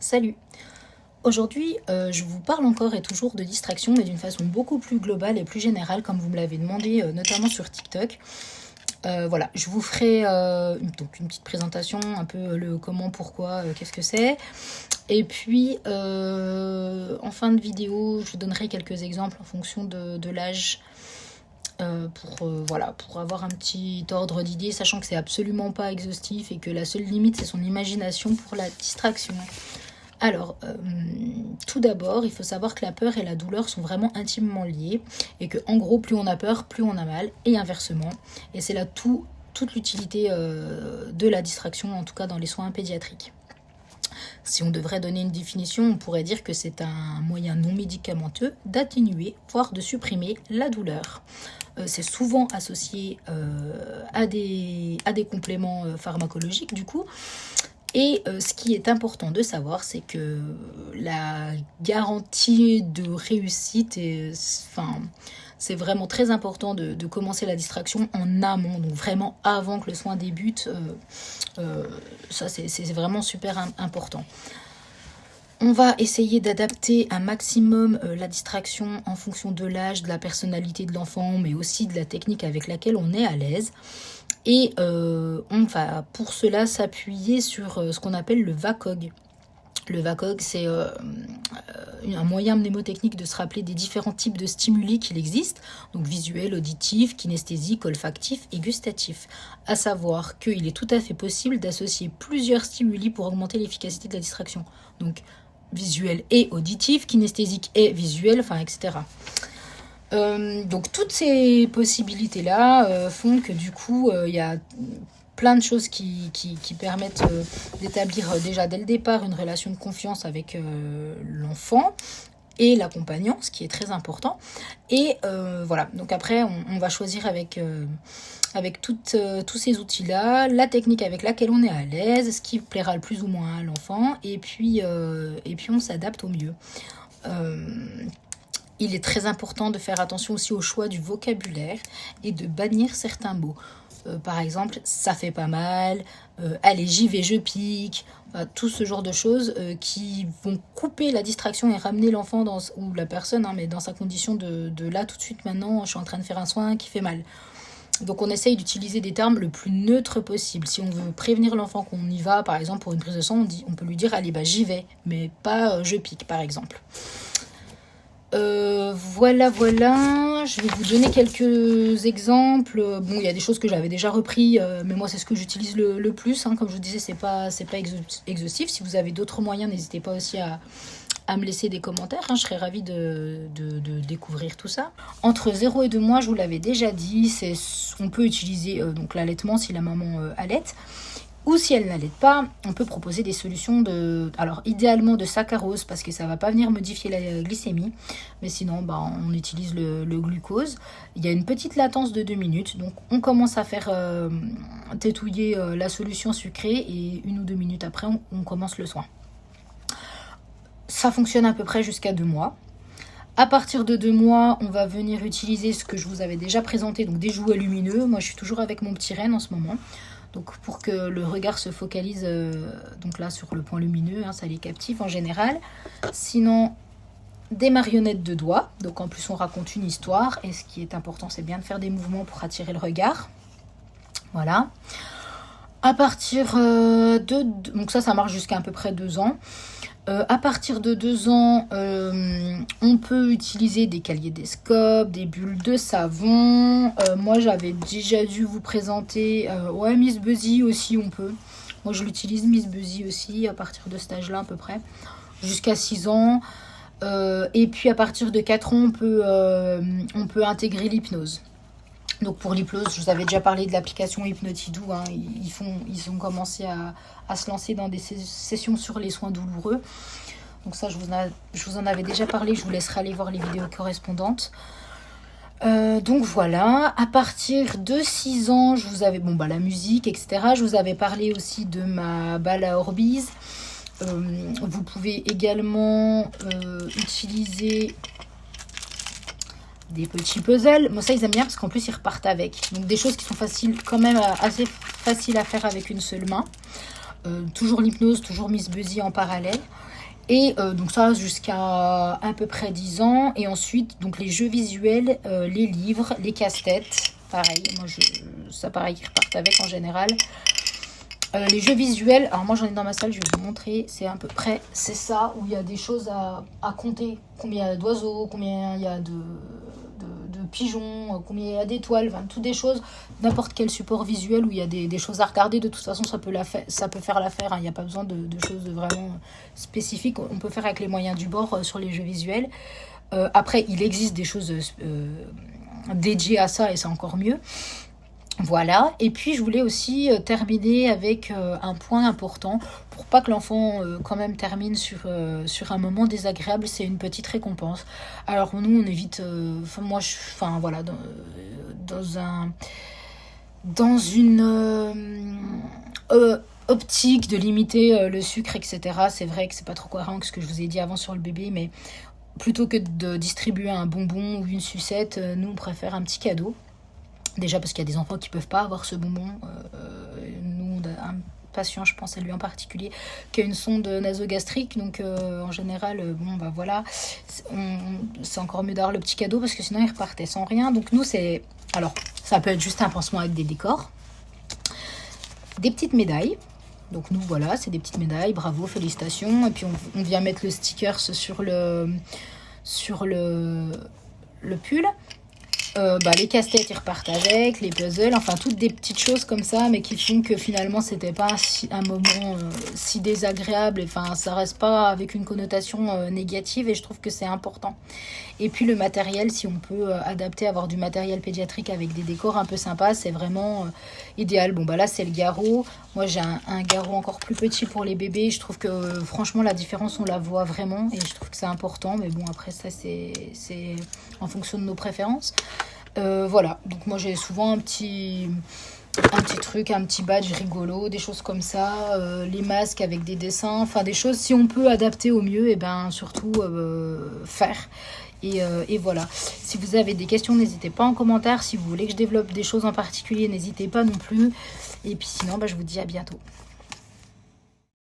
Salut! Aujourd'hui, je vous parle encore et toujours de distraction, mais d'une façon beaucoup plus globale et plus générale, comme vous me l'avez demandé, notamment sur TikTok. Voilà, je vous ferai donc une petite présentation, un peu le comment, pourquoi, qu'est-ce que c'est. Et puis, en fin de vidéo, je vous donnerai quelques exemples en fonction de l'âge. Voilà, pour avoir un petit ordre d'idée, sachant que c'est absolument pas exhaustif et que la seule limite, c'est son imagination pour la distraction. Alors, tout d'abord, il faut savoir que la peur et la douleur sont vraiment intimement liées et que, en gros, plus on a peur, plus on a mal, et inversement. Et c'est là toute l'utilité de la distraction, en tout cas dans les soins pédiatriques. Si on devrait donner une définition, on pourrait dire que c'est un moyen non médicamenteux d'atténuer, voire de supprimer la douleur. C'est souvent associé à des compléments pharmacologiques, du coup. Et ce qui est important de savoir, c'est que la garantie de réussite, c'est vraiment très important de commencer la distraction en amont, donc vraiment avant que le soin débute. Ça, c'est vraiment super important. On va essayer d'adapter un maximum la distraction en fonction de l'âge, de la personnalité de l'enfant, mais aussi de la technique avec laquelle on est à l'aise. Et on va pour cela s'appuyer sur ce qu'on appelle le VACOG. Le VACOG, c'est un moyen mnémotechnique de se rappeler des différents types de stimuli qu'il existe, donc visuel, auditif, kinesthésique, olfactif et gustatif. À savoir qu'il est tout à fait possible d'associer plusieurs stimuli pour augmenter l'efficacité de la distraction. Donc visuel et auditif, kinesthésique et visuel, etc. Donc toutes ces possibilités-là font que du coup, il y a plein de choses qui permettent d'établir déjà dès le départ une relation de confiance avec l'enfant et l'accompagnant, ce qui est très important. Et voilà, donc après, on va choisir avec tous ces outils-là, la technique avec laquelle on est à l'aise, ce qui plaira le plus ou moins à l'enfant, et puis on s'adapte au mieux. Il est très important de faire attention aussi au choix du vocabulaire et de bannir certains mots. Par exemple, ça fait pas mal, allez j'y vais, je pique, tout ce genre de choses qui vont couper la distraction et ramener l'enfant ou la personne, mais dans sa condition de là tout de suite maintenant, je suis en train de faire un soin qui fait mal. Donc on essaye d'utiliser des termes le plus neutres possible. Si on veut prévenir l'enfant qu'on y va, par exemple pour une prise de sang, on peut lui dire allez j'y vais, mais pas je pique par exemple. Voilà, je vais vous donner quelques exemples. Bon, il y a des choses que j'avais déjà repris, mais moi c'est ce que j'utilise le plus. Comme je vous disais, c'est pas exhaustif. Si vous avez d'autres moyens, n'hésitez pas aussi à me laisser des commentaires. Je serais ravie de découvrir tout ça. Entre 0 et 2 mois, je vous l'avais déjà dit, on peut utiliser donc l'allaitement si la maman allaite. Ou si elle n'allait pas, on peut proposer des solutions alors idéalement de saccharose parce que ça va pas venir modifier la glycémie, mais sinon on utilise le glucose. Il y a une petite latence de 2 minutes, donc on commence à faire tétouiller la solution sucrée et 1 ou 2 minutes après on commence le soin. Ça fonctionne à peu près jusqu'à 2 mois. À partir de 2 mois, on va venir utiliser ce que je vous avais déjà présenté, donc des jouets lumineux. Moi je suis toujours avec mon petit renne en ce moment. Donc pour que le regard se focalise donc là sur le point lumineux, ça les captive en général. Sinon, des marionnettes de doigts. Donc en plus on raconte une histoire. Et ce qui est important, c'est bien de faire des mouvements pour attirer le regard. Voilà. À partir donc ça marche jusqu'à à peu près 2 ans. À partir de 2 ans, on peut utiliser des kaléidoscopes, des bulles de savon. Moi, j'avais déjà dû vous présenter... Miss Buzzy aussi, on peut. Moi, je l'utilise, Miss Buzzy aussi, à partir de cet âge-là, à peu près. Jusqu'à 6 ans. Et puis, à partir de 4 ans, on peut intégrer l'hypnose. Donc pour l'hypnose, je vous avais déjà parlé de l'application Hypnotidou. Ils ont commencé à se lancer dans des sessions sur les soins douloureux. Donc ça, je vous en avais déjà parlé. Je vous laisserai aller voir les vidéos correspondantes. Donc voilà, à partir de 6 ans, je vous avais la musique, etc. Je vous avais parlé aussi de ma balle à Orbis. Vous pouvez également utiliser des petits puzzles. Moi ça ils aiment bien parce qu'en plus ils repartent avec. Donc des choses qui sont assez faciles à faire avec une seule main. toujours l'hypnose, toujours Miss Buzzy en parallèle. Et donc ça jusqu'à à peu près 10 ans. Et ensuite, donc les jeux visuels, les livres, les casse-têtes. Pareil, moi ça pareil, ils repartent avec en général. Les jeux visuels, alors moi j'en ai dans ma salle, je vais vous montrer, c'est à peu près, c'est ça, où il y a des choses à compter. Combien il y a d'oiseaux, combien il y a de pigeons, combien il y a d'étoiles, enfin, toutes des choses, n'importe quel support visuel où il y a des choses à regarder, de toute façon ça peut faire l'affaire, hein. Il n'y a pas besoin de choses vraiment spécifiques, on peut faire avec les moyens du bord sur les jeux visuels. Après, il existe des choses dédiées à ça et c'est encore mieux. Voilà, et puis je voulais aussi terminer avec un point important pour pas que l'enfant quand même termine sur un moment désagréable, c'est une petite récompense. Alors nous on évite, voilà, dans une optique de limiter le sucre, etc. C'est vrai que c'est pas trop cohérent avec ce que je vous ai dit avant sur le bébé, mais plutôt que de distribuer un bonbon ou une sucette, nous on préfère un petit cadeau. Déjà parce qu'il y a des enfants qui ne peuvent pas avoir ce bonbon. Nous, un patient, je pense à lui en particulier, qui a une sonde nasogastrique. Donc en général, voilà, c'est encore mieux d'avoir le petit cadeau parce que sinon il repartait sans rien. Donc nous, c'est... Alors, ça peut être juste un pansement avec des décors. Des petites médailles. Donc nous, voilà, c'est des petites médailles. Bravo, félicitations. Et puis on vient mettre le sticker sur le pull. Les casse-têtes ils repartent avec, les puzzles, enfin toutes des petites choses comme ça, mais qui font que finalement c'était pas un moment si désagréable, enfin ça reste pas avec une connotation négative et je trouve que c'est important. Et puis le matériel, si on peut adapter, avoir du matériel pédiatrique avec des décors un peu sympas, c'est vraiment idéal. Bon là c'est le garrot, moi j'ai un garrot encore plus petit pour les bébés, je trouve que franchement la différence on la voit vraiment et je trouve que c'est important, mais bon après ça c'est en fonction de nos préférences. Voilà, donc moi j'ai souvent un petit truc, un petit badge rigolo, des choses comme ça, les masques avec des dessins, enfin des choses, si on peut adapter au mieux, et surtout faire. Et voilà, si vous avez des questions, n'hésitez pas en commentaire, si vous voulez que je développe des choses en particulier, n'hésitez pas non plus, et puis sinon je vous dis à bientôt.